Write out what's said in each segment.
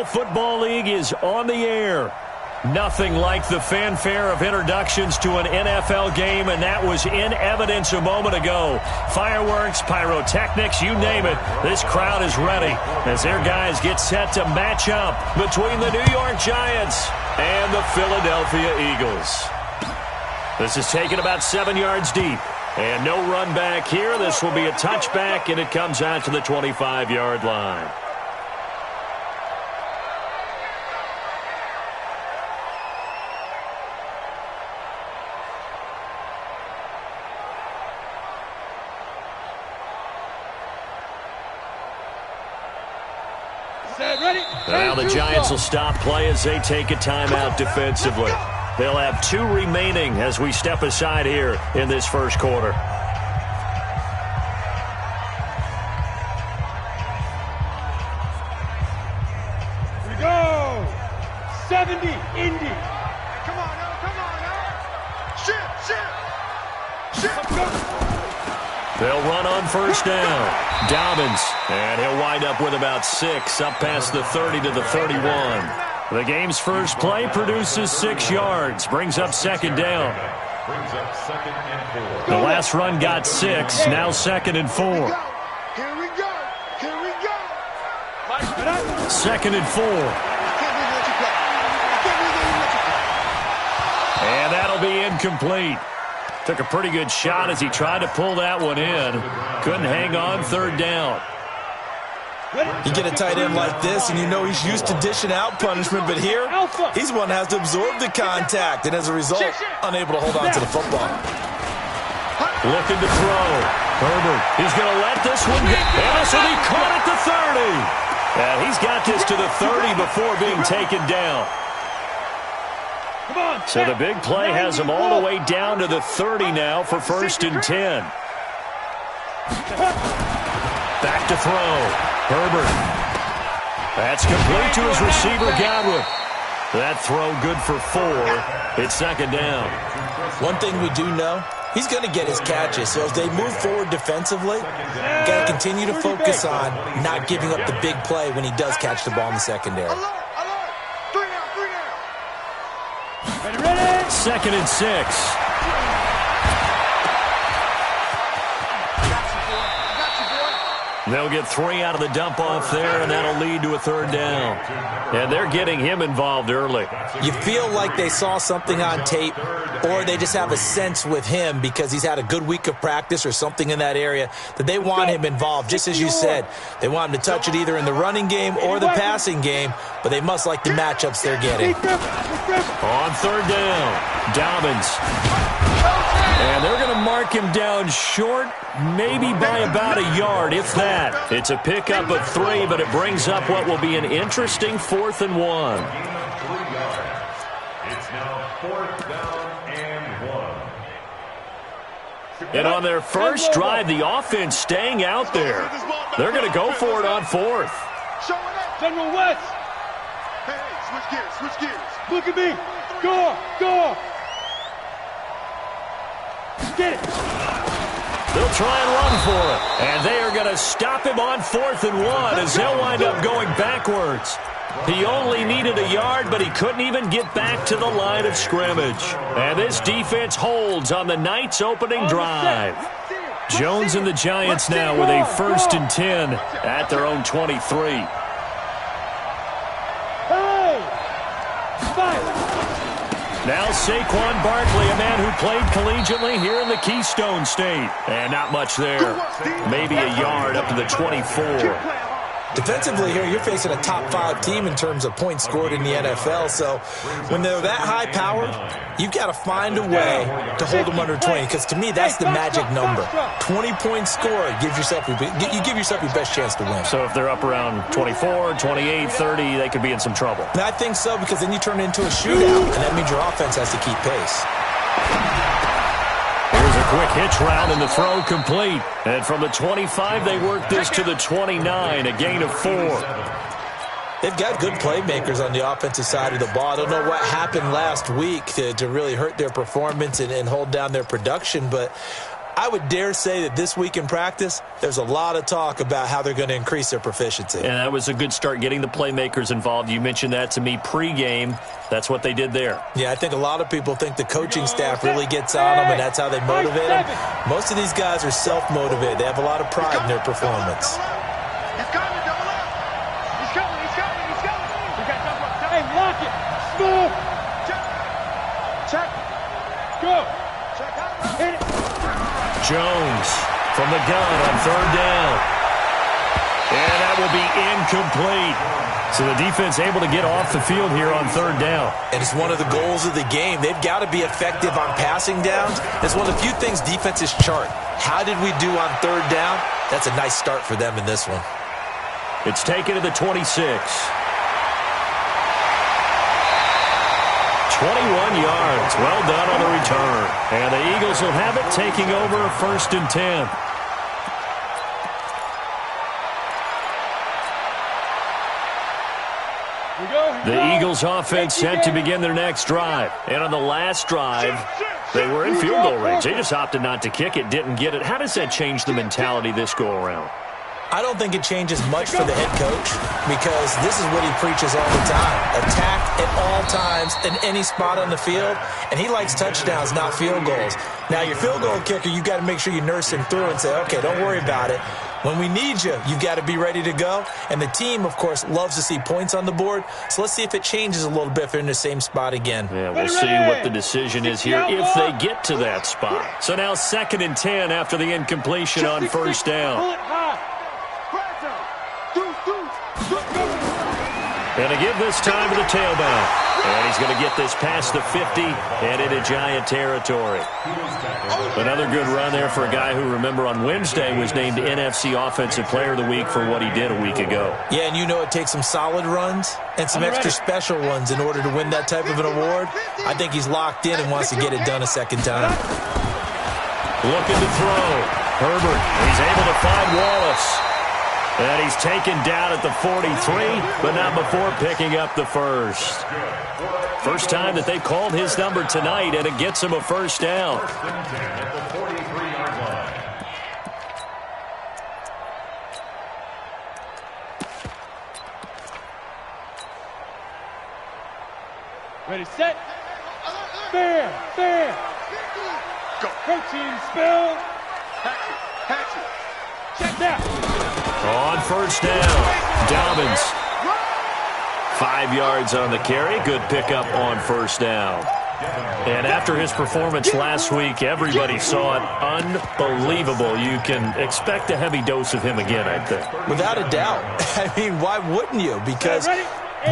Football League is on the air. Nothing like the fanfare of introductions to an NFL game, and that was in evidence a moment ago. Fireworks, pyrotechnics, you name it. This crowd is ready as their guys get set to match up between the New York Giants and the Philadelphia Eagles. This is taken about 7 yards deep, and no run back here. This will be a touchback, and it comes out to the 25-yard line. Now the Giants will stop play as they take a timeout defensively. They'll have 2 remaining as we step aside here in this first quarter. Here we go. 70, Indy. Come on now. Shift. They'll run on first down. Dobbins, and he'll wind up with about 6, up past the 30 to the 31. The game's first play produces 6 yards, brings up second down. The last run got 6, now 2nd and 4. Here we go. 2nd and 4. And that'll be incomplete. Took a pretty good shot as he tried to pull that one in. Couldn't hang on, 3rd down. You get a tight end like this, and you know he's used to dishing out punishment, but here, he's one that has to absorb the contact, and as a result, unable to hold on to the football. Looking to throw. Herbert, he's going to let this one go. And this will be caught at the 30. And he's got this to the 30 before being taken down. So the big play has him all the way down to the 30 now for 1st and 10. Back to throw. Herbert. That's complete to his receiver, Godwin. That throw good for 4. It's 2nd down. One thing we do know, he's going to get his catches. So as they move forward defensively, got to continue to focus on not giving up the big play when he does catch the ball in the secondary. 2nd and 6. They'll get 3 out of the dump-off there, and that'll lead to a 3rd down. And they're getting him involved early. You feel like they saw something on tape, or they just have a sense with him because he's had a good week of practice or something in that area that they want him involved. Just as you said, they want him to touch it either in the running game or the passing game, but they must like the matchups they're getting. On 3rd down, Dobbins. And they're going to mark him down short, maybe by about a yard, if that. It's a pickup of 3, but it brings up what will be an interesting 4th and 1. It's now 4th down and 1. And on their first drive, the offense staying out there. They're going to go for it on 4th. General West. Hey, switch gears. Look at me. Go. Get it. They'll try and run for it. And they are going to stop him on 4th and 1 as he'll wind up going backwards. He only needed a yard, but he couldn't even get back to the line of scrimmage. And this defense holds on the night's opening drive. Jones and the Giants now with a 1st and 10 at their own 23. Hey! Fight! Now Saquon Barkley, a man who played collegiately here in the Keystone State. And not much there. Maybe a yard up to the 24. Defensively here, you're facing a top 5 team in terms of points scored in the NFL. So when they're that high-powered, you've got to find a way to hold them under 20. Because to me, that's the magic number. 20-point score gives yourself you give yourself your best chance to win. So if they're up around 24, 28, 30, they could be in some trouble. And I think so, because then you turn it into a shootout, and that means your offense has to keep pace. Here's a quick hitch route, and the throw complete. And from the 25, they work this to the 29, a gain of 4. They've got good playmakers on the offensive side of the ball. I don't know what happened last week to really hurt their performance and hold down their production, but I would dare say that this week in practice, there's a lot of talk about how they're going to increase their proficiency. And that was a good start, getting the playmakers involved. You mentioned that to me pregame. That's what they did there. Yeah, I think a lot of people think the coaching staff really gets on them, and that's how they motivate them. Most of these guys are self-motivated. They have a lot of pride in their performance. He's coming, double up. He's coming, he's coming, he's coming. We got double up. Hey, lock it. Smooth. Check. Go. Check out. Hit it. Jones from the gun on third down. And that will be incomplete. So the defense able to get off the field here on third down. And it's one of the goals of the game. They've got to be effective on passing downs. It's one of the few things defenses chart. How did we do on third down? That's a nice start for them in this one. It's taken to the 26. 21 yards. Well done on the return. And the Eagles will have it, taking over 1st and 10. The Eagles offense set to begin their next drive. And on the last drive, they were in field goal range. They just opted not to kick it, didn't get it. How does that change the mentality this go-around? I don't think it changes much for the head coach because this is what he preaches all the time. Attack at all times in any spot on the field, and he likes touchdowns, not field goals. Now, your field goal kicker, you've got to make sure you nurse him through and say, okay, don't worry about it. When we need you, you've got to be ready to go. And the team, of course, loves to see points on the board. So let's see if it changes a little bit if they're in the same spot again. Yeah, we'll see what the decision is here if they get to that spot. So now 2nd and 10 after the incompletion on 1st down. And to give this time to the tailback. And he's going to get this past the 50 and into Giant territory. Another good run there for a guy who, remember, on Wednesday was named NFC Offensive Player of the Week for what he did a week ago. Yeah, and you know it takes some solid runs and some extra special ones in order to win that type of an award. I think he's locked in and wants to get it done a second time. Looking to throw. Herbert, he's able to find Wallace. And he's taken down at the 43, but not before picking up the first. First time that they've called his number tonight, and it gets him a first down. Ready, set. Fair. Go. Protein spill. Hatchet. Check that. On 1st down, Dobbins. 5 yards on the carry. Good pickup on 1st down. And after his performance last week, everybody saw it. Unbelievable. You can expect a heavy dose of him again, I think. Without a doubt. I mean, why wouldn't you? Because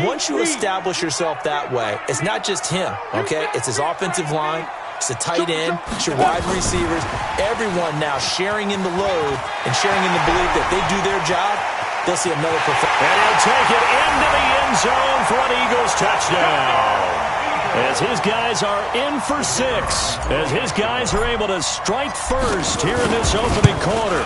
once you establish yourself that way, it's not just him, okay? It's his offensive line. It's the tight end, it's your wide receivers, everyone now sharing in the load and sharing in the belief that they do their job, they'll see another performance. And he'll take it into the end zone for an Eagles touchdown. As his guys are in for 6, as his guys are able to strike first here in this opening quarter.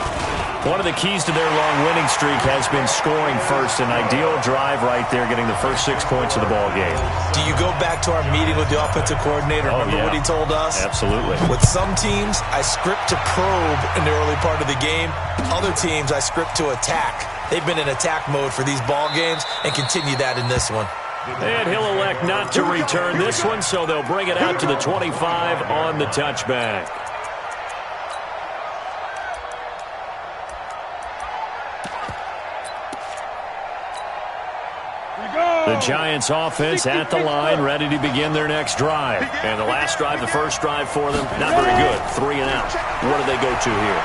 One of the keys to their long winning streak has been scoring first. An ideal drive right there, getting the first 6 points of the ball game. Do you go back to our meeting with the offensive coordinator? Remember what he told us? Absolutely. With some teams, I script to probe in the early part of the game. Other teams, I script to attack. They've been in attack mode for these ball games and continue that in this one. And he'll elect not to return this one, so they'll bring it out to the 25 on the touchback. The Giants offense at the line, ready to begin their next drive. And the last drive, the first drive for them, not very good. 3 and out. What do they go to here?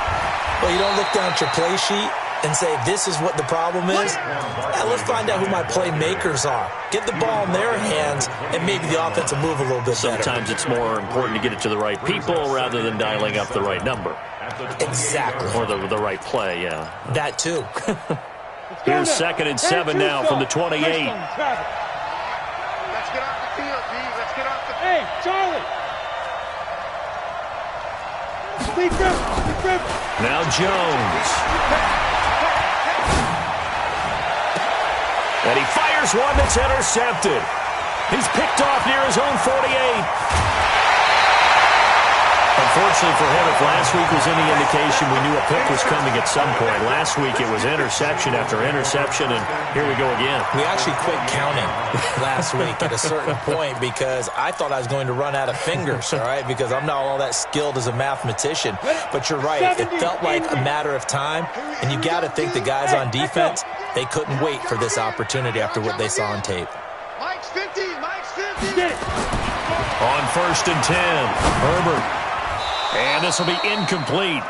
Well, you don't look down at your play sheet and say, this is what the problem is. Now, let's find out who my playmakers are. Get the ball in their hands, and maybe the offense will move a little bit better. Sometimes it's more important to get it to the right people rather than dialing up the right number. Exactly. Or the right play, yeah. That, too. Here's 2nd and 7 now from the 28. Let's get off the field, D. Let's get off the field. Hey, Charlie. Big grip. Now Jones. And he fires one that's intercepted. He's picked off near his own 48. Unfortunately for him, if last week was any indication, we knew a pick was coming at some point. Last week it was interception after interception, and here we go again. We actually quit counting last week at a certain point because I thought I was going to run out of fingers, all right, because I'm not all that skilled as a mathematician. But you're right. It felt like a matter of time, and you got to think the guys on defense, they couldn't wait for this opportunity after what they saw on tape. Mike's 50. Mike's 50. On 1st and 10, Herbert. And this will be incomplete.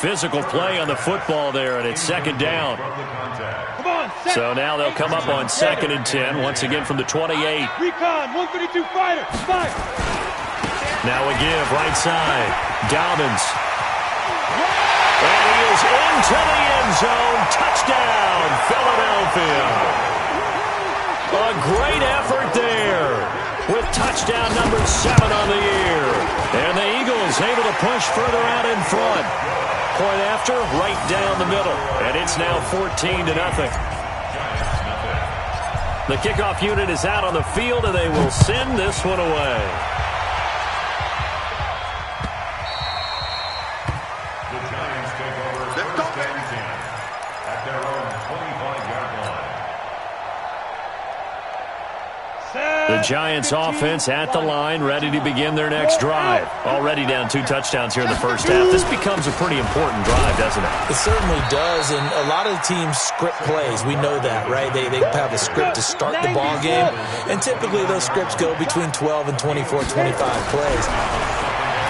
Physical play on the football there, and it's 2nd down. So now they'll come up on 2nd and 10, once again from the 28. Recon, 132 fighter, fire. Now a give, right side. Dobbins. And he is into the end zone. Touchdown, Philadelphia. A great effort there, with touchdown number 7 on the year. And the Eagles able to push further out in front. Point after, right down the middle. And it's now 14-0. The kickoff unit is out on the field, and they will send this one away. The Giants take over 1st and 10 at their own 25-yard line. The Giants offense at the line, ready to begin their next drive. Already down 2 touchdowns here in the first half. This becomes a pretty important drive, doesn't it? It certainly does, and a lot of the teams script plays. We know that, right? They have a script to start the ball game, and typically those scripts go between 12 and 24, 25 plays.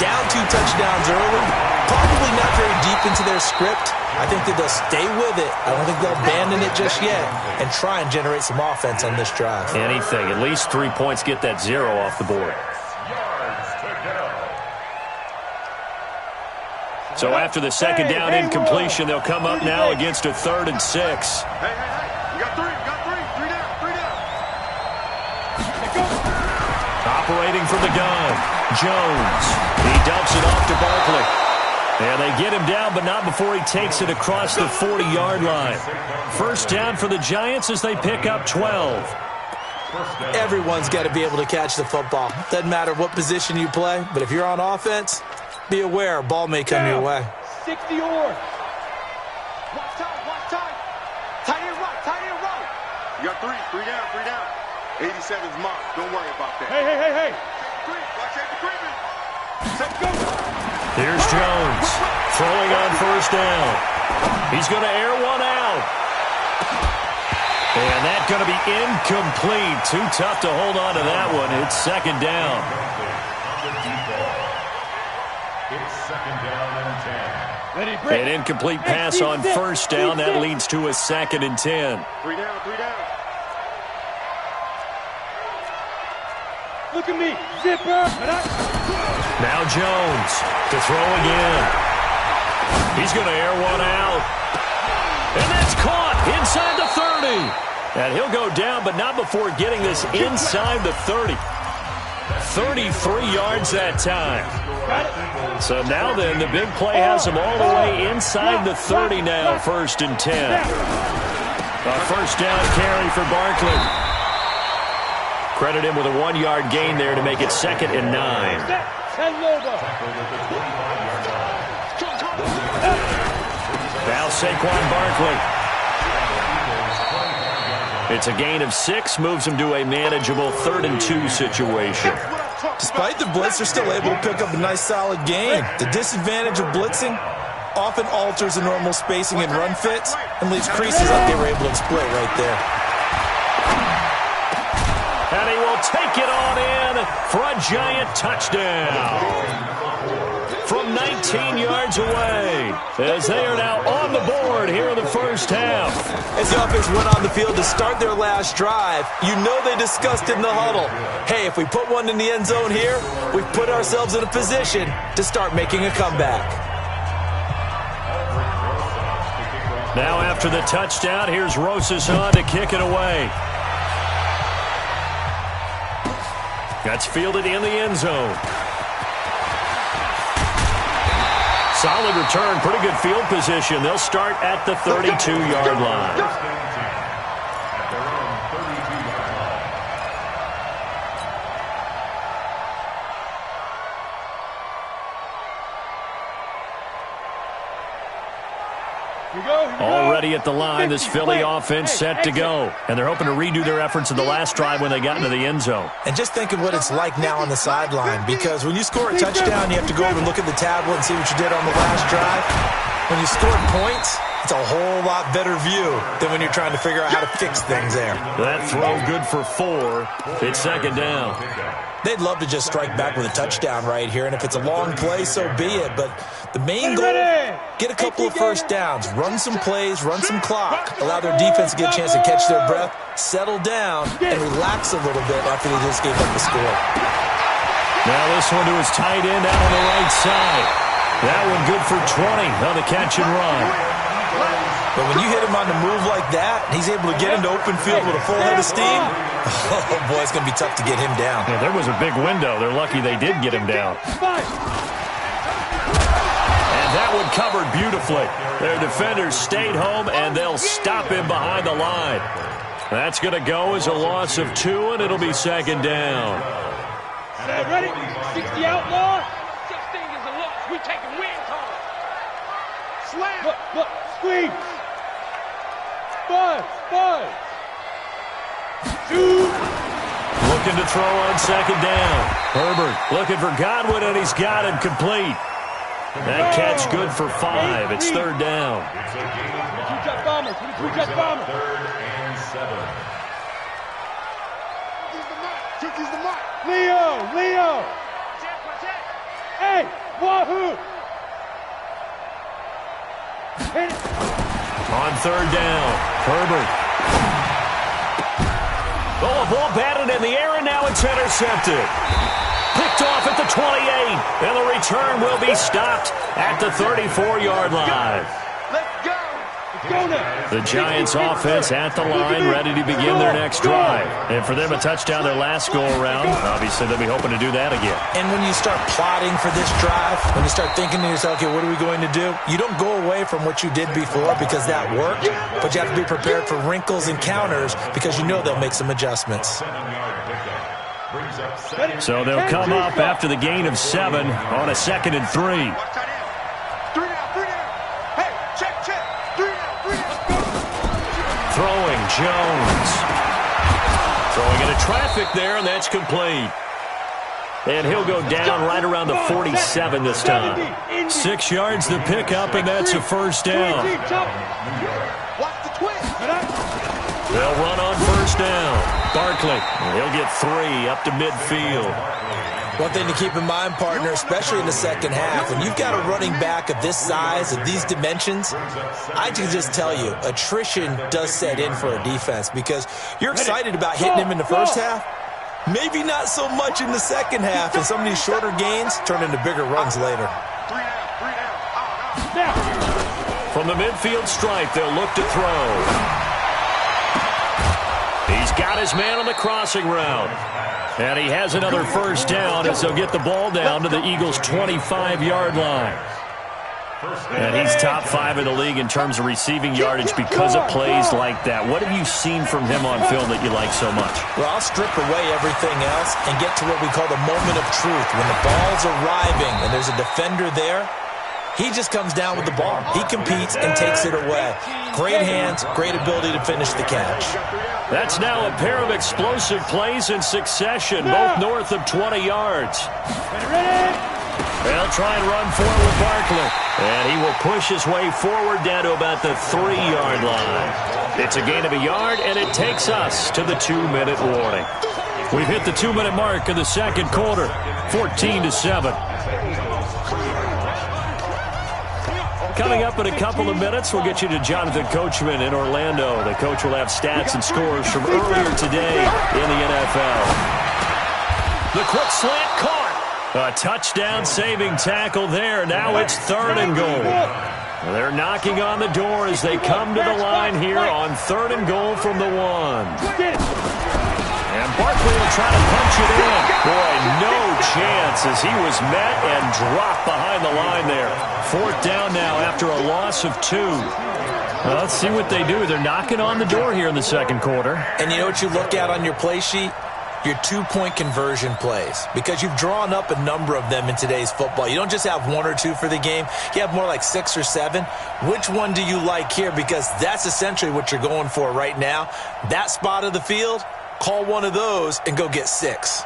Down 2 touchdowns early, probably not very deep into their script. I think that they'll stay with it. I don't think they'll abandon it just yet and try and generate some offense on this drive. Anything. At least 3 points, get that 0 off the board. So after the 2nd down incompletion, they'll come up now against a 3rd and 6. Hey. You got 3. You got 3. 3 down. 3 down. Operating from the gun, Jones. He dumps it off to Barkley. And they get him down, but not before he takes it across the 40-yard line. 1st down for the Giants as they pick up 12. Everyone's got to be able to catch the football. Doesn't matter what position you play, but if you're on offense, be aware a ball may come your way. 60 or. Watch time. Tight end right. You got 3. 3 down. 87's mark. Don't worry about that. Hey. Watch out the creeping. Let's go. Here's Jones, throwing on 1st down. He's going to air one out. And that's going to be incomplete. Too tough to hold on to that one. It's 2nd down. It's 2nd down and 10. An incomplete pass on 1st down. That leads to a 2nd and 10. 3 down. Look at me, zipper. Now Jones to throw again. He's going to air one out. And that's caught inside the 30. And he'll go down, but not before getting this inside the 30. 33 yards that time. So now then, the big play has him all the way inside the 30 now, 1st and 10. A 1st down carry for Barkley. Credit him with a 1-yard gain there to make it 2nd and 9. Now Saquon Barkley. It's a gain of 6, moves him to a manageable 3rd and 2 situation. Despite the blitz, they're still able to pick up a nice solid gain. The disadvantage of blitzing often alters the normal spacing and run fits and leaves creases like they were able to exploit right there. And he will take it on in for a giant touchdown from 19 yards away, as they are now on the board here in the first half. As the offense went on the field to start their last drive, you know they discussed in the huddle, hey, if we put one in the end zone here, we've put ourselves in a position to start making a comeback. Now after the touchdown, here's Rosas on to kick it away. That's fielded in the end zone. Solid return, pretty good field position. They'll start at the 32-yard line. Already at the line, this Philly offense set to go. And they're hoping to redo their efforts in the last drive when they got into the end zone. And just think of what it's like now on the sideline, because when you score a touchdown, you have to go over and look at the tablet and see what you did on the last drive. When you scored points, it's a whole lot better view than when you're trying to figure out how to fix things there. That throw good for 4. It's second down. They'd love to just strike back with a touchdown right here, and if it's a long play, so be it. But the main goal, get a couple of first downs, run some plays, run some clock, allow their defense to get a chance to catch their breath, settle down, and relax a little bit after they just gave up the score. Now this one to his tight end out on the right side. That one good for 20 on the catch and run. But when you hit him on the move like that, he's able to get into open field with a full head of steam. Oh, boy, it's going to be tough to get him down. Yeah, there was a big window. They're lucky they did get him down. And that one covered beautifully. Their defenders stayed home, and they'll stop him behind the line. That's going to go as a loss of 2, and it'll be second down. Ready? 60 outlaw. 16 is a loss. We taking win calls. Slam. Look, squeeze. Buzz. Shoot. Looking to throw on second down. Herbert looking for Godwin, and he's got him complete. That catch good for 5. It's third down. Two-jet bomber. Third and 7. He's the mark. Leo. Hey, wahoo. Hit it. On third down, Herbert. Oh, a ball batted in the air, and now it's intercepted. Picked off at the 28, and the return will be stopped at the 34-yard line. Let's go. The Giants offense at the line, ready to begin their next drive. And for them, a touchdown their last go-around. Obviously, they'll be hoping to do that again. And when you start plotting for this drive, when you start thinking to yourself, okay, what are we going to do? You don't go away from what you did before because that worked, but you have to be prepared for wrinkles and counters because you know they'll make some adjustments. So they'll come up after the gain of 7 on a 2nd and 3. Three down. Hey, check. 3 down. Throwing Jones. Throwing into traffic there, and that's complete. And he'll go down right around the 47 this time. 6 yards the pickup, and that's a first down. Watch the twist. They'll run on first down. Barkley, he'll get 3 up to midfield. One thing to keep in mind, partner, especially in the second half, when you've got a running back of this size, of these dimensions, I can just tell you, attrition does set in for a defense because you're excited about hitting him in the first half. Maybe not so much in the second half, and some of these shorter gains turn into bigger runs later. 3 down. From the midfield stripe, they'll look to throw. He's got his man on the crossing route. And he has another first down as they'll get the ball down to the Eagles' 25-yard line. And he's top 5 in the league in terms of receiving yardage because of plays like that. What have you seen from him on film that you like so much? Well, I'll strip away everything else and get to what we call the moment of truth. When the ball's arriving and there's a defender there, he just comes down with the ball. He competes and takes it away. Great hands, great ability to finish the catch. That's now a pair of explosive plays in succession, both north of 20 yards. They'll try and run forward with Barkley. And he will push his way forward down to about the 3-yard line. It's a gain of a yard, and it takes us to the 2-minute warning. We've hit the 2-minute mark in the second quarter, 14-7. Coming up in a couple of minutes, we'll get you to Jonathan Coachman in Orlando. The coach will have stats and scores from earlier today in the NFL. The quick slant caught. A touchdown-saving tackle there. Now it's 3rd and goal. They're knocking on the door as they come to the line here on 3rd and goal from the 1. And Barkley will try to punch it in. Boy, no chance as he was met and dropped behind the line there. 4th down now after a loss of 2. Well, let's see what they do. They're knocking on the door here in the second quarter. And you know what you look at on your play sheet? your two-point conversion plays, because you've drawn up a number of them in today's football. You don't just have one or two for the game. You have more like 6 or 7. Which one do you like here? Because that's essentially what you're going for right now. That spot of the field, call one of those and go get 6.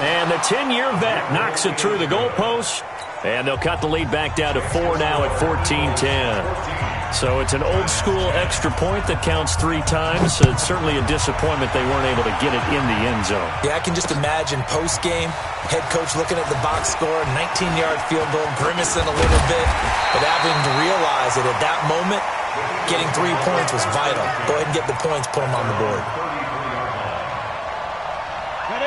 And the 10-year vet knocks it through the goalpost. And they'll cut the lead back down to 4 now at 14-10. So it's an old-school extra point that counts 3 times. So it's certainly a disappointment they weren't able to get it in the end zone. Yeah, I can just imagine post-game, head coach looking at the box score, 19-yard field goal, grimacing a little bit, but having to realize that at that moment, getting 3 points was vital. Go ahead and get the points, put them on the board.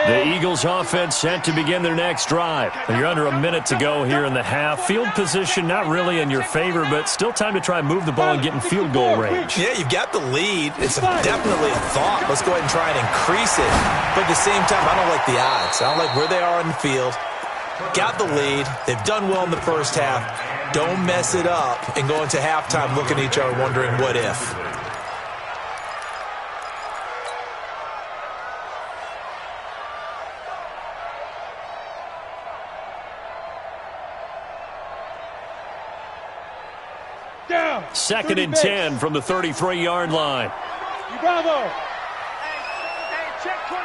The Eagles offense set to begin their next drive. You're under a minute to go here in the half. Field position not really in your favor, but still time to try and move the ball and get in field goal range. Yeah, you've got the lead. It's definitely a thought. Let's go ahead and try and increase it. But at the same time, I don't like the odds. I don't like where they are on the field. Got the lead. They've done well in the first half. Don't mess it up and go into halftime looking at each other wondering what if. Down. 2nd and 10 from the 33-yard line. Bravo. Hey, check 24,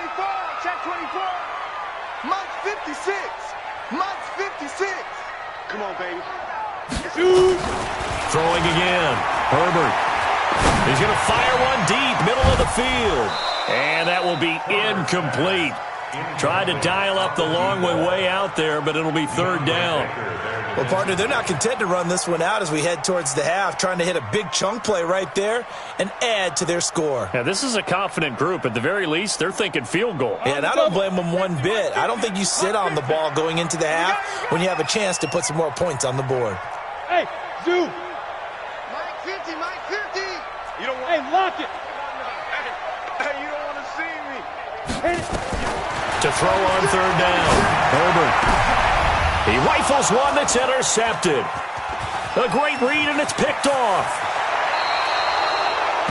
check 24. Month 56. Month 56. Come on, baby. Shoot. Throwing again. Herbert. He's going to fire one deep, middle of the field. And that will be incomplete. Tried to dial up the long way out there, but it'll be 3rd down. Well, partner, they're not content to run this one out as we head towards the half, trying to hit a big chunk play right there and add to their score. Yeah, this is a confident group. At the very least, they're thinking field goal. Yeah, and I don't blame them one bit. I don't think you sit on the ball going into the half when you have a chance to put some more points on the board. Hey, Zoo. Mike 50, Mike 50. You don't want. Hey, lock it. Hey, you don't want to see me. Hit it. To throw on 3rd down. Herbert. He rifles one that's intercepted. A great read, and it's picked off.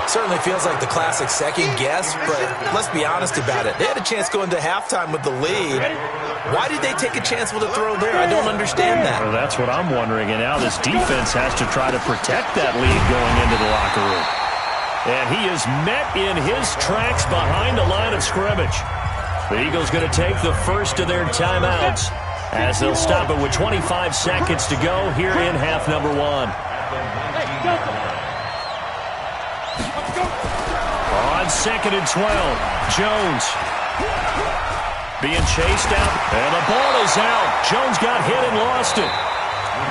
Certainly feels like the classic second guess, but let's be honest about it. They had a chance going to halftime with the lead. Why did they take a chance with a throw there? I don't understand that. Well, that's what I'm wondering. And now this defense has to try to protect that lead going into the locker room. And he is met in his tracks behind the line of scrimmage. The Eagles going to take the first of their timeouts as they'll stop it with 25 seconds to go here in half number 1. On 2nd and 12, Jones being chased out, and the ball is out. Jones got hit and lost it.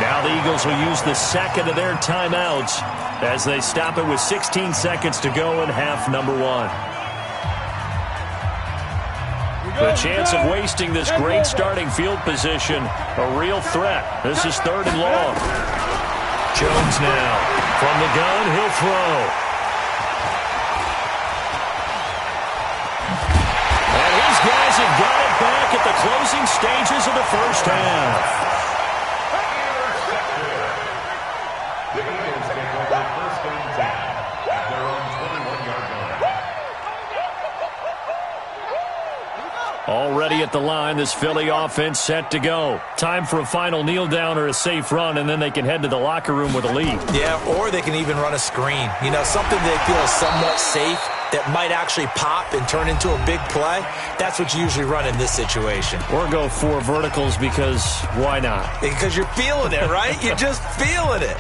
Now the Eagles will use the second of their timeouts as they stop it with 16 seconds to go in half number 1. The chance of wasting this great starting field position, a real threat. This is 3rd and long. Jones now. From the gun, he'll throw. And his guys have got it back at the closing stages of the first half. Already at the line, this Philly offense set to go. Time for a final kneel down or a safe run, and then they can head to the locker room with a lead. Yeah, or they can even run a screen. You know, something they feel is somewhat safe that might actually pop and turn into a big play. That's what you usually run in this situation. Or go 4 verticals because why not? Because you're feeling it, right? You're just feeling it.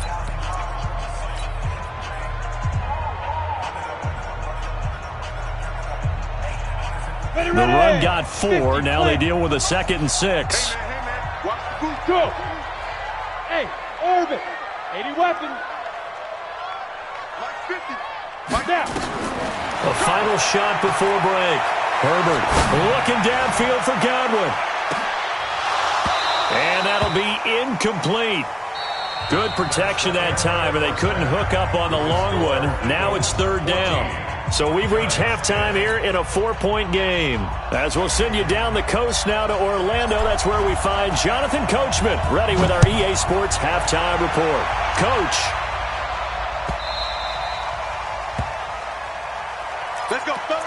The run got 4. Now they deal with a 2nd and 6. Go. Hey, Orbit. 80 weapon. Mike 50. Down. A final shot before break. Herbert looking downfield for Godwin. And that'll be incomplete. Good protection that time, and they couldn't hook up on the long one. Now it's 3rd down. So we've reached halftime here in a 4-point game. As we'll send you down the coast now to Orlando, that's where we find Jonathan Coachman ready with our EA Sports Halftime Report. coach. Let's go, fellas.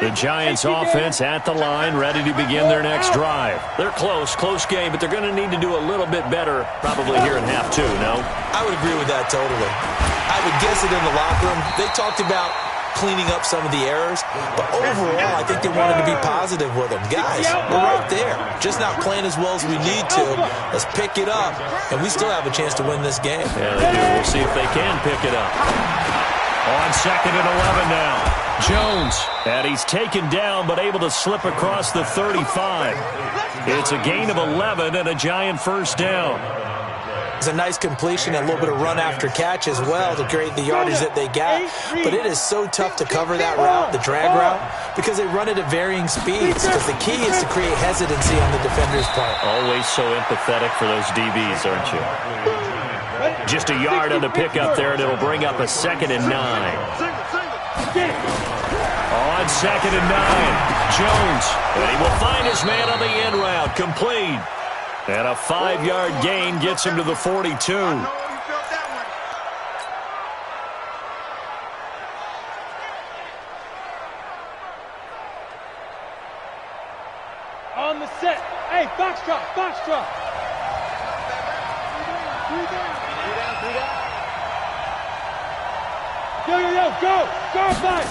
The Giants offense at the line, ready to begin their next drive. They're close game, but they're going to need to do a little bit better probably here in half two, no? I would agree with that totally. I would guess it in the locker room. They talked about cleaning up some of the errors, but overall, I think they wanted to be positive with them. Guys, we're right there. Just not playing as well as we need to. Let's pick it up, and we still have a chance to win this game. Yeah, they do. We'll see if they can pick it up. On 2nd and 11 now. Jones, and he's taken down but able to slip across the 35. It's a gain of 11 and a Giant first down. It's a nice completion and a little bit of run after catch as well to create the yardage that they got. But it is so tough to cover that route, the drag route, because they run it at varying speeds. Because the key is to create hesitancy on the defender's part. Always so empathetic for those DBs, aren't you? Just a yard on the pickup there, and it'll bring up a 2nd and 9. On 2nd and 9, Jones, and he will find his man on the end route, complete. And a 5-yard gain gets him to the 42. On the set. Hey, box drop, box drop. 3 down. Yo, go, fight.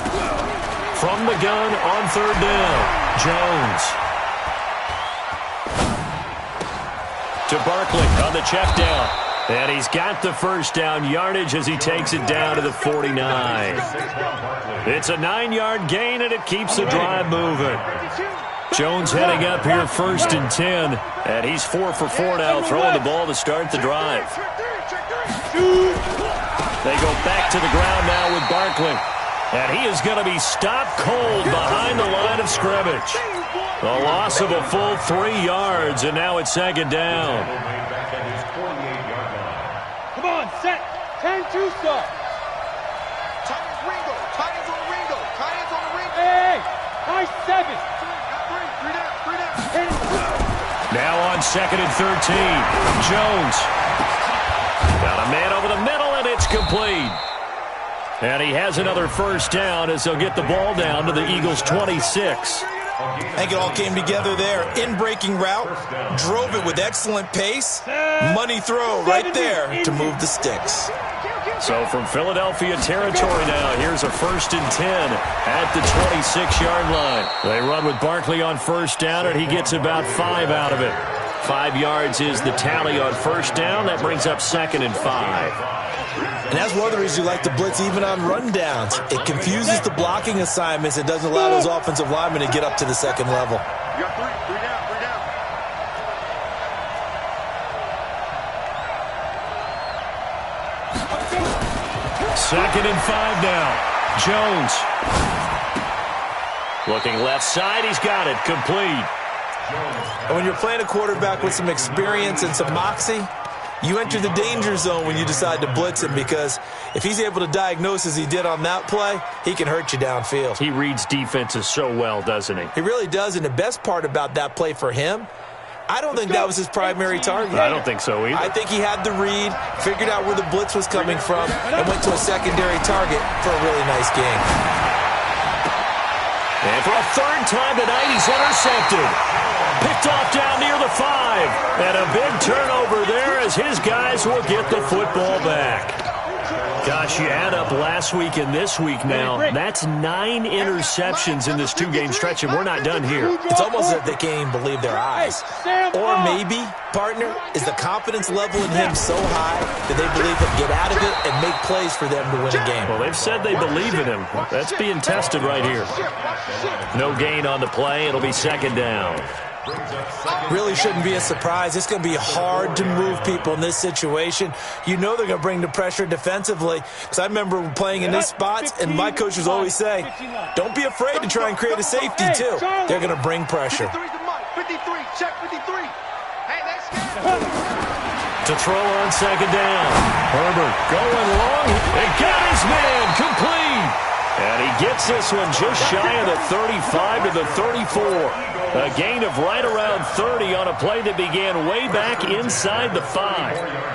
From the gun on 3rd down, Jones. To Barkley on the check down. And he's got the first down yardage as he takes it down to the 49. It's a 9-yard gain, and it keeps the drive moving. Jones heading up here 1st and 10. And he's 4 for 4 now, throwing the ball to start the drive. They go back to the ground now with Barkley. And he is going to be stopped cold behind the line of scrimmage. The loss of a full 3 yards, and now it's 2nd down. Come on, set. 10-2 start. Tight ends on the Ringo. Hey, high 7. 3 down. Now on 2nd and 13, Jones. Got a man over the middle, and it's complete. And he has another first down as they'll get the ball down to the Eagles' 26. I think it all came together there. In-breaking route, drove it with excellent pace. Money throw right there to move the sticks. So from Philadelphia territory now, here's a 1st and 10 at the 26-yard line. They run with Barkley on first down, and he gets about 5 out of it. 5 yards is the tally on first down. That brings up 2nd and 5. And that's one of the reasons you like to blitz even on rundowns. It confuses the blocking assignments. It doesn't allow those offensive linemen to get up to the 2nd level. You got 3 down. 2nd and 5 now. Jones. Looking left side. He's got it. Complete. And when you're playing a quarterback with some experience and some moxie, you enter the danger zone when you decide to blitz him, because if he's able to diagnose as he did on that play, he can hurt you downfield. He reads defenses so well, doesn't he? He really does, and the best part about that play for him, I don't think that was his primary target. I don't think so either. I think he had the read, figured out where the blitz was coming from, and went to a secondary target for a really nice game. And for a 3rd time tonight, he's intercepted. Picked off down near the 5. And a big turnover there as his guys will get the football back. Gosh, you add up last week and this week now, that's 9 interceptions in this 2-game stretch, and we're not done here. It's almost as if they can't even believe their eyes. Or maybe, partner, is the confidence level in him so high that they believe he'll get out of it and make plays for them to win a game. Well, they've said they believe in him. That's being tested right here. No gain on the play. It'll be 2nd down. Really shouldn't be a surprise. It's going to be hard to move people in this situation. You know they're going to bring the pressure defensively. Because I remember playing in this spot, and my coaches always say, don't be afraid to try and create a safety, too. They're going to bring pressure. 53, check 53. Hey, that's to throw on second down. Herbert going long. And got his man complete. And he gets this one just shy of the 35 to the 34. A gain of right around 30 on a play that began way back inside the 5.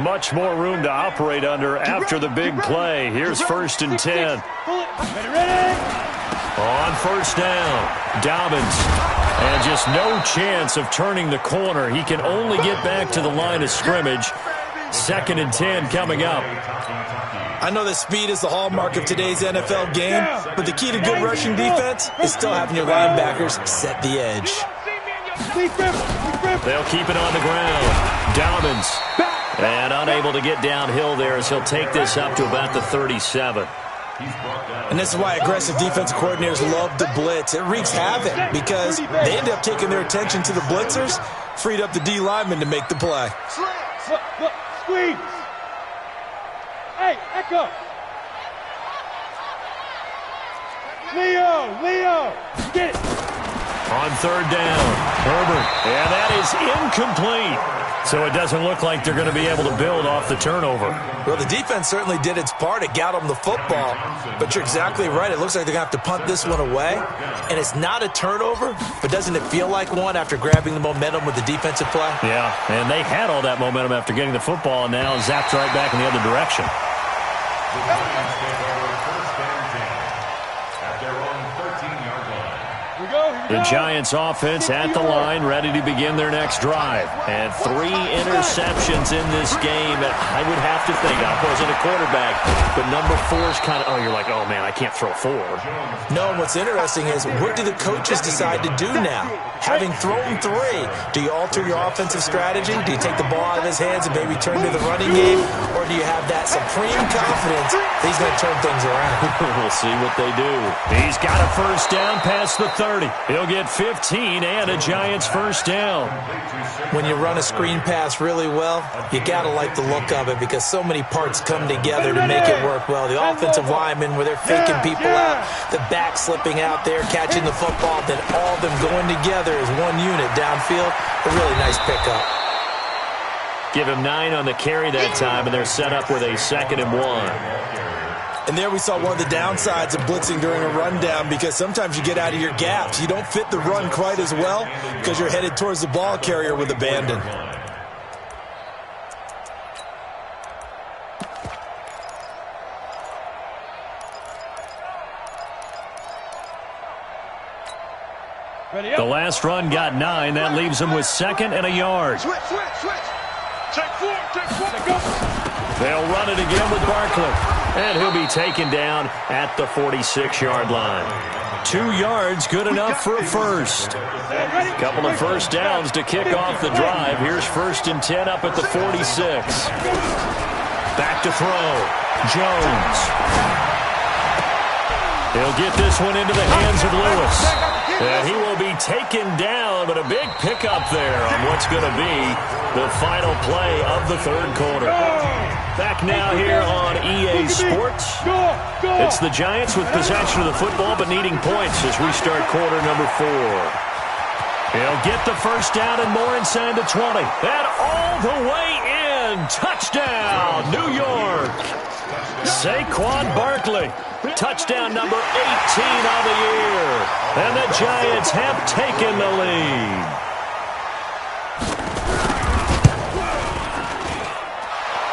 Much more room to operate under after the big play. Here's 1st and 10. On first down, Dobbins. And just no chance of turning the corner. He can only get back to the line of scrimmage. 2nd and 10 coming up. I know that speed is the hallmark of today's NFL game, but the key to good rushing defense is still having your linebackers set the edge. They'll keep it on the ground. Dobbins. And unable to get downhill there as he'll take this up to about the 37. And this is why aggressive defensive coordinators love to blitz. It wreaks havoc because they end up taking their attention to the blitzers, freed up the D lineman to make the play. Look, squeeze. Hey, Echo. Leo, get it. On 3rd down, Herbert. And that is incomplete. So it doesn't look like they're going to be able to build off the turnover. Well, the defense certainly did its part. It got them the football. But you're exactly right. It looks like they're going to have to punt this one away. And it's not a turnover, but doesn't it feel like one after grabbing the momentum with the defensive play? Yeah, and they had all that momentum after getting the football, and now zapped right back in the other direction. The Giants offense at the line, ready to begin their next drive. And 3 interceptions in this game. I would have to think, I wasn't a quarterback, but number 4 is kind of, you're like, oh man, I can't throw 4. No, and what's interesting is, what do the coaches decide to do now? Having thrown 3, do you alter your offensive strategy? Do you take the ball out of his hands and maybe turn to the running game? Or do you have that supreme confidence that he's going to turn things around? We'll see what they do. He's got a first down past the 30. He'll get 15 and a Giants first down. When you run a screen pass really well, you got to like the look of it because so many parts come together to make it work well. The offensive linemen, where they're faking people out, the back slipping out there, catching the football, then all of them going together as one unit downfield. A really nice pickup. Give him 9 on the carry that time, and they're set up with a 2nd and 1. And there we saw one of the downsides of blitzing during a rundown because sometimes you get out of your gaps. You don't fit the run quite as well because you're headed towards the ball carrier with abandon. The last run got 9. That leaves him with 2nd and a yard. Switch. Take 4. They'll run it again with Barkley. And he'll be taken down at the 46-yard line. 2 yards, good enough for a first. Couple of first downs to kick off the drive. Here's 1st and 10 up at the 46. Back to throw. Jones. He'll get this one into the hands of Lewis. And he will be taken down, but a big pickup there on what's going to be the final play of the 3rd quarter. Back now here on EA Sports. It's the Giants with possession of the football, but needing points as we start quarter number 4. He'll get the first down and more inside the 20. And all the way in. Touchdown, New York. Saquon Barkley. Touchdown number 18 on the year. And the Giants have taken the lead.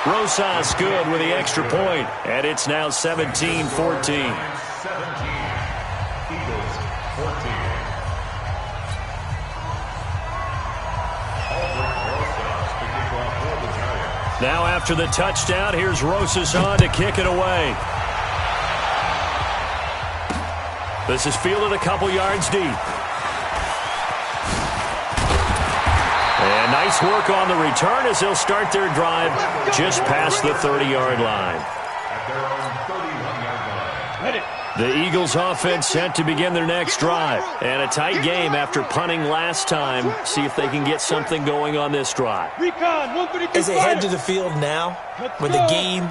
Rosas good with the extra point. And it's now 17-14. Now after the touchdown, here's Rosas on to kick it away. This is fielded a couple yards deep. And nice work on the return as they'll start their drive just past the 30-yard line. The Eagles offense set to begin their next drive. And a tight game after punting last time. See if they can get something going on this drive. As they head to the field now, with the game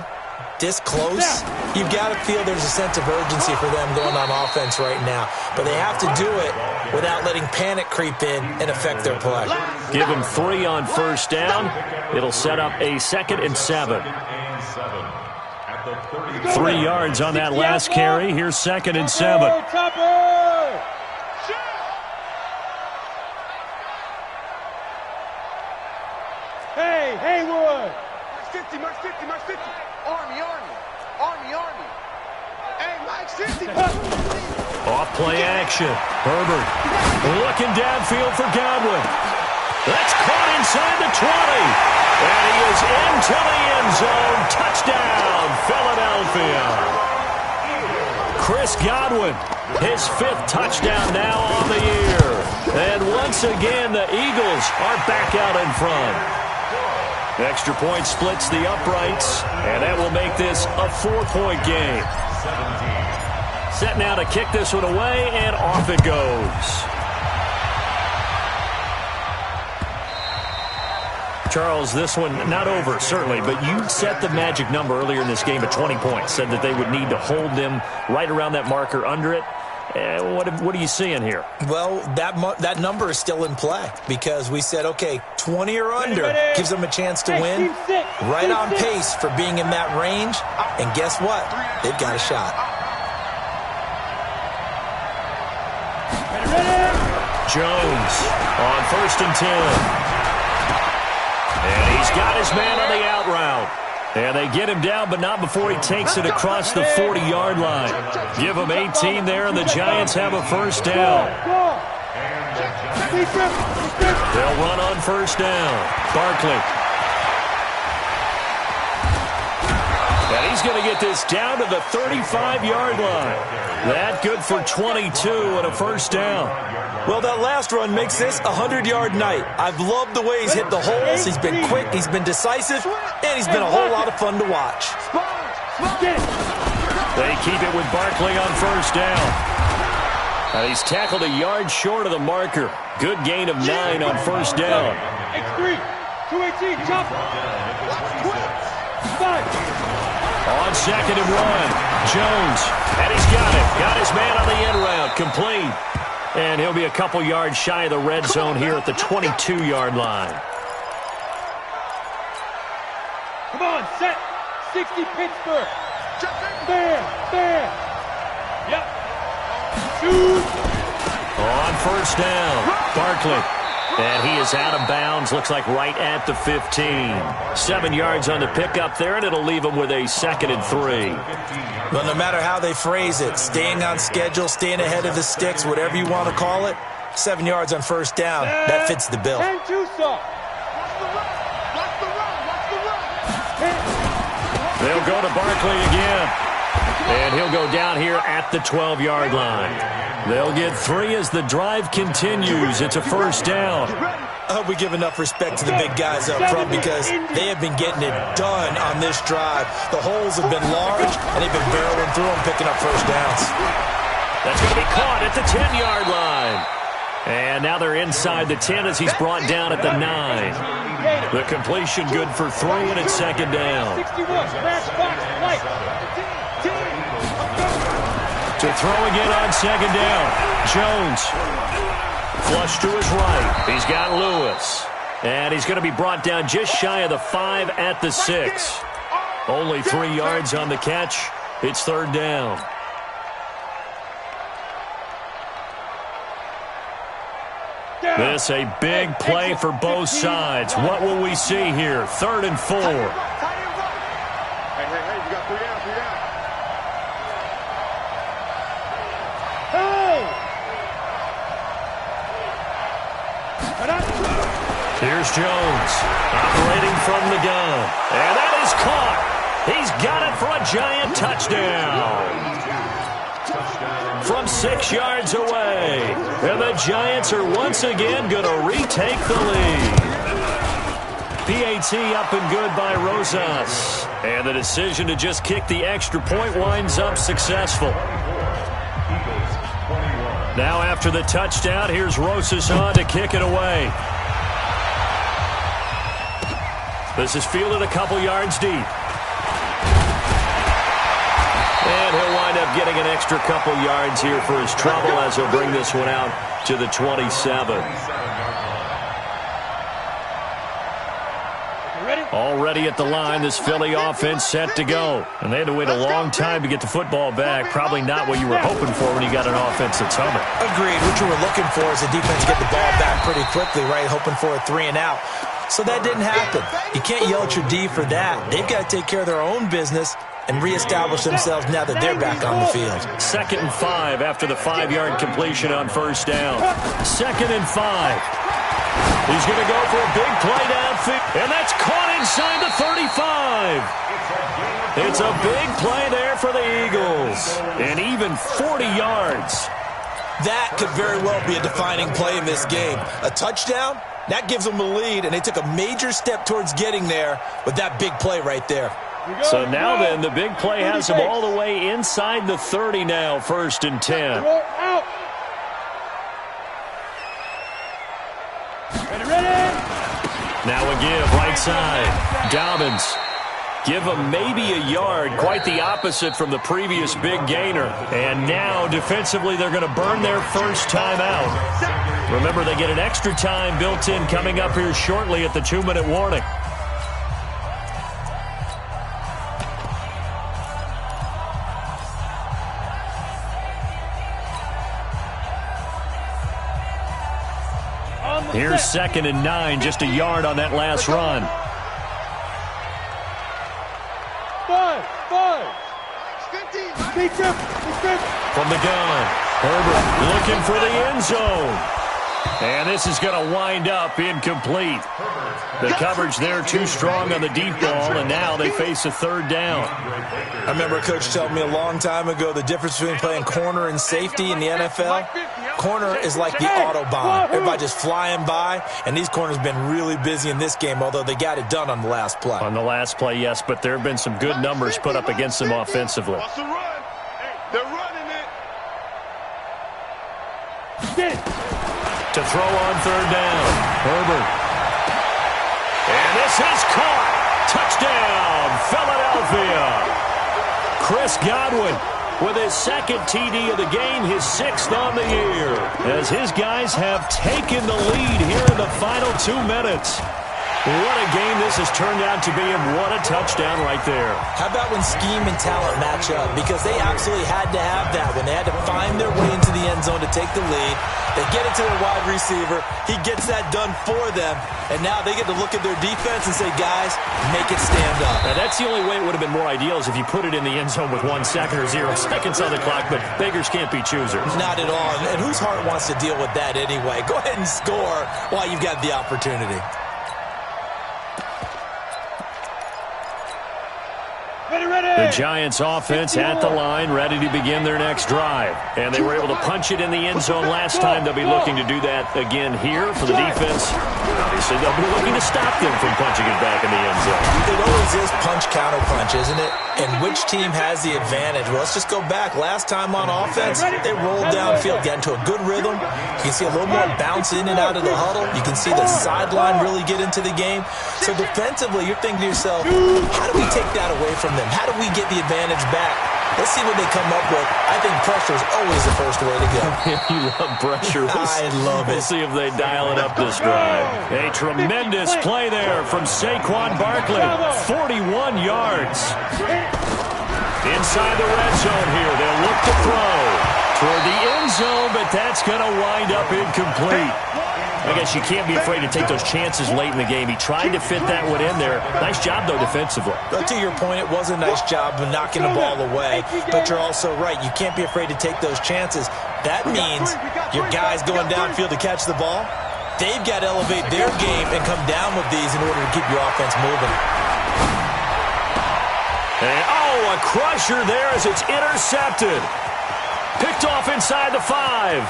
this close, you've got to feel there's a sense of urgency for them going on offense right now. But they have to do it without letting panic creep in and affect their play. Give them 3 on first down. It'll set up a 2nd and 7. 3 yards on that last carry. Here's 2nd and 7. Hey, Haywood! Mark 50, Mark 50. Army. Hey, Mike 50. Off play action. Herbert looking downfield for Godwin. That's caught inside the 20. And he is into the end zone. Touchdown, Philadelphia. Chris Godwin, his 5th touchdown now on the year. And once again, the Eagles are back out in front. Extra point splits the uprights, and that will make this a 4-point game. Set now to kick this one away, and off it goes. Charles, this one not over, certainly, but you set the magic number earlier in this game at 20 points, said that they would need to hold them right around that marker under it. What are you seeing here? Well, that number is still in play because we said, okay, 20 or under gives them a chance to win. Right on pace for being in that range. And guess what? They've got a shot. Jones on 1st and 10. And he's got his man on the out route. And they get him down, but not before he takes it across the 40-yard line. Give him 18 there, and the Giants have a first down. They'll run on first down. Barkley. And he's going to get this down to the 35-yard line. That good for 22 and a first down. Well, that last run makes this a 100-yard night. I've loved the way he's hit the holes. He's been quick, he's been decisive, and he's been a whole lot of fun to watch. They keep it with Barkley on first down. And he's tackled a yard short of the marker. Good gain of 9 on first down. X3, 218, chopper. 5. On 2nd and 1, Jones. And he's got it. Got his man on the end route. Complete. And he'll be a couple yards shy of the red zone here at the 22-yard line. Come on, set. 60 Pittsburgh. Bam. Yep. Shoot. On first down, Barkley. And he is out of bounds, looks like right at the 15. 7 yards on the pickup there, and it'll leave him with a 2nd and 3. Well, no matter how they phrase it, staying on schedule, staying ahead of the sticks, whatever you want to call it, 7 yards on first down, that fits the bill. And Tucson. They'll go to Barkley again. And he'll go down here at the 12-yard line. They'll get 3 as the drive continues. It's a first down. I hope we give enough respect to the big guys up front because they have been getting it done on this drive. The holes have been large, and they've been barreling through them, picking up first downs. That's going to be caught at the 10-yard line. And now they're inside the 10 as he's brought down at the 9. The completion good for 3, and it's 2nd down. 61, crash box, light. To throw again on 2nd down. Jones. Flush to his right. He's got Lewis. And he's going to be brought down just shy of the 5 at the 6. Only 3 yards on the catch. It's 3rd down. This a big play for both sides. What will we see here? 3rd and 4. Hey, you got 3 down. Here's Jones, operating from the gun. And that is caught. He's got it for a Giant touchdown. From 6 yards away. And the Giants are once again going to retake the lead. PAT up and good by Rosas. And the decision to just kick the extra point winds up successful. Now after the touchdown, here's Rosas on to kick it away. This is fielded a couple yards deep. And he'll wind up getting an extra couple yards here for his trouble as he'll bring this one out to the 27. Already at the line, this Philly offense set to go. And they had to wait a long time to get the football back. Probably not what you were hoping for when you got an offense that's humming. Agreed. What you were looking for is the defense to get the ball back pretty quickly, right? Hoping for a 3-and-out. So that didn't happen. You can't yell at your D for that. They've got to take care of their own business and reestablish themselves now that they're back on the field. 2nd and 5 after the 5-yard completion on first down. 2nd and 5. He's going to go for a big play downfield, and that's caught inside the 35. It's a big play there for the Eagles, and even 40 yards. That could very well be a defining play in this game. A touchdown, that gives them the lead, and they took a major step towards getting there with that big play right there. So now then, the big play has them all the way inside the 30 now, 1st and 10. Now a give, right side. Dobbins. Give him maybe a yard, quite the opposite from the previous big gainer. And now, defensively, they're going to burn their first time out. Remember, they get an extra time built in coming up here shortly at the 2-minute warning. Here's 2nd and 9, just a yard on that last run. 5. From the gun, Herbert looking for the end zone. And this is going to wind up incomplete. The coverage there too strong on the deep ball, and now they face a 3rd down. I remember a coach telling me a long time ago the difference between playing corner and safety in the NFL. Corner is like the Autobahn. Everybody just flying by, and these corners have been really busy in this game, although they got it done on the last play. On the last play, yes, but there have been some good numbers put up against them offensively. They're running it. To throw on 3rd down, Herbert. And this is caught. Touchdown, Philadelphia. Chris Godwin with his 2nd TD of the game, his 6th on the year, as his guys have taken the lead here in the final 2 minutes. What a game this has turned out to be, and what a touchdown right there. How about when scheme and talent match up? Because they absolutely had to have that when they had to find their way into the end zone to take the lead. They get it to their wide receiver. He gets that done for them. And now they get to look at their defense and say, guys, make it stand up. Now, that's the only way it would have been more ideal is if you put it in the end zone with 1 second or 0 seconds on the clock, but beggars can't be choosers. Not at all. And whose heart wants to deal with that anyway? Go ahead and score while you've got the opportunity. The Giants offense at the line, ready to begin their next drive. And they were able to punch it in the end zone last time. They'll be looking to do that again here for the defense. Obviously, they'll be looking to stop them from punching it back in the end zone. It always is punch-counter-punch, isn't it? And which team has the advantage? Well, let's just go back. Last time on offense, they rolled downfield, got into a good rhythm. You can see a little more bounce in and out of the huddle. You can see the sideline really get into the game. So defensively, you're thinking to yourself, how do we take that away from them? How do we get the advantage back? Let's see what they come up with. I think pressure is always the first way to go. You love pressure. I love it. We'll see if they dial it up this drive. A tremendous play there from Saquon Barkley. 41 yards. Inside the red zone here. They'll look to throw toward the end zone, but that's going to wind up incomplete. I guess you can't be afraid to take those chances late in the game. He tried to fit that one in there. Nice job, though, defensively. But to your point, it was a nice job of knocking the ball away. But you're also right. You can't be afraid to take those chances. That means your guys going downfield to catch the ball, they've got to elevate their game and come down with these in order to keep your offense moving. And, a crusher there as it's intercepted. Picked off inside the 5.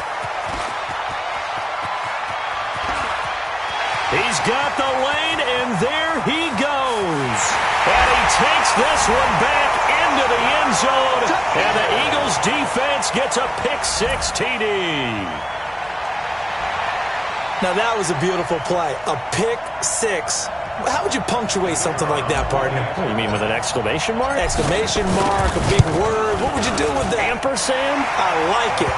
He's got the lane, and there he goes. And he takes this one back into the end zone, and the Eagles defense gets a pick-6 TD. Now, that was a beautiful play. A pick-6 How would you punctuate something like that, partner? What do you mean, with an exclamation mark? Exclamation mark, a big word. What would you do with that? Ampersand? I like it.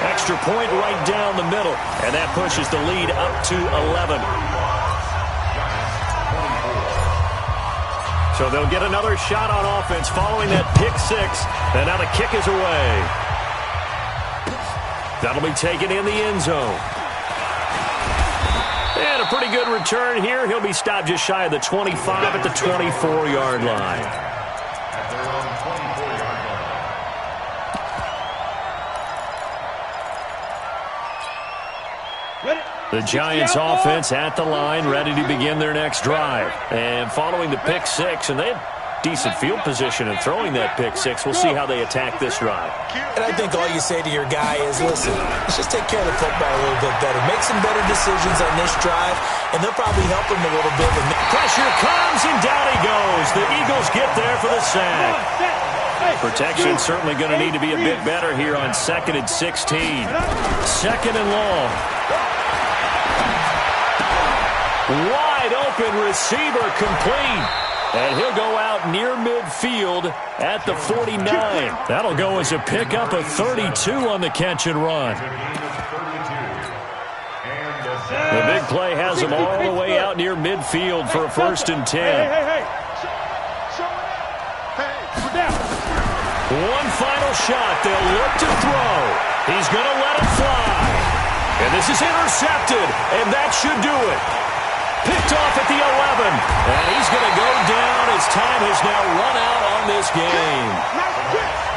Extra point right down the middle, and that pushes the lead up to 11. So they'll get another shot on offense following that pick six, and now the kick is away. That'll be taken in the end zone. And a pretty good return here. He'll be stopped just shy of the 25 at the 24-yard line. The Giants offense at the line, ready to begin their next drive. And following the pick six, and they had decent field position in throwing that pick six. We'll see how they attack this drive. And I think all you say to your guy is, listen, let's just take care of the football a little bit better. Make some better decisions on this drive, and they'll probably help him a little bit. Pressure comes, and down he goes. The Eagles get there for the sack. Protection certainly going to need to be a bit better here on 2nd and 16. 2nd and long. Wide open receiver complete. And he'll go out near midfield at the 49. That'll go as a pickup of 32 on the catch and run. The big play has him all the way out near midfield for a 1st and 10. One final shot. They'll look to throw. He's going to let it fly. And this is intercepted, and that should do it. Picked off at the 11, and he's going to go down as time has now run out on this game.